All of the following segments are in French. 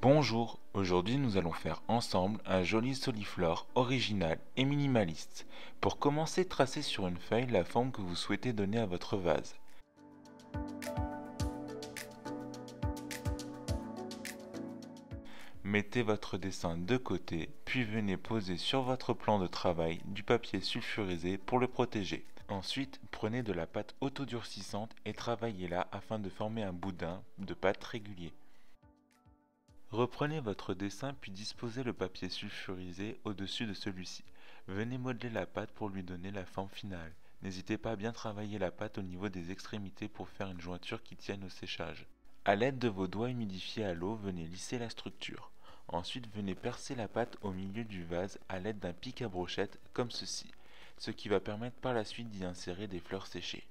Bonjour, aujourd'hui nous allons faire ensemble un joli soliflore original et minimaliste. Pour commencer, tracez sur une feuille la forme que vous souhaitez donner à votre vase. Mettez votre dessin de côté, puis venez poser sur votre plan de travail du papier sulfurisé pour le protéger. Ensuite, prenez de la pâte autodurcissante et travaillez-la afin de former un boudin de pâte régulier. Reprenez votre dessin puis disposez le papier sulfurisé au-dessus de celui-ci. Venez modeler la pâte pour lui donner la forme finale. N'hésitez pas à bien travailler la pâte au niveau des extrémités pour faire une jointure qui tienne au séchage. A l'aide de vos doigts humidifiés à l'eau, venez lisser la structure. Ensuite, venez percer la pâte au milieu du vase à l'aide d'un pic à brochette comme ceci, ce qui va permettre par la suite d'y insérer des fleurs séchées.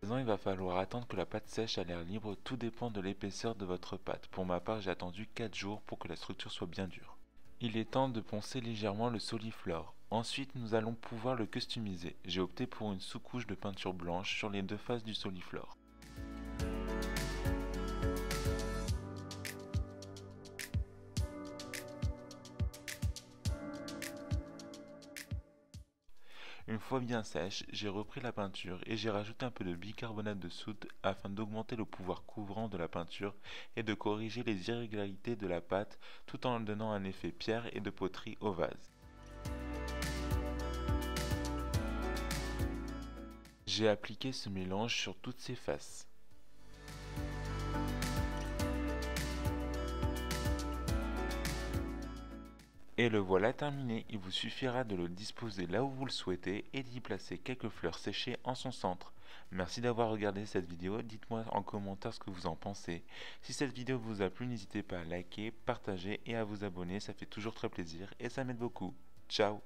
Il va falloir attendre que la pâte sèche à l'air libre, tout dépend de l'épaisseur de votre pâte. Pour ma part, j'ai attendu 4 jours pour que la structure soit bien dure. Il est temps de poncer légèrement le soliflore. Ensuite, nous allons pouvoir le customiser. J'ai opté pour une sous-couche de peinture blanche sur les deux faces du soliflore. Une fois bien sèche, j'ai repris la peinture et j'ai rajouté un peu de bicarbonate de soude afin d'augmenter le pouvoir couvrant de la peinture et de corriger les irrégularités de la pâte tout en donnant un effet pierre et de poterie au vase. J'ai appliqué ce mélange sur toutes ses faces. Et le voilà terminé, il vous suffira de le disposer là où vous le souhaitez et d'y placer quelques fleurs séchées en son centre. Merci d'avoir regardé cette vidéo, dites-moi en commentaire ce que vous en pensez. Si cette vidéo vous a plu, n'hésitez pas à liker, partager et à vous abonner, ça fait toujours très plaisir et ça m'aide beaucoup. Ciao!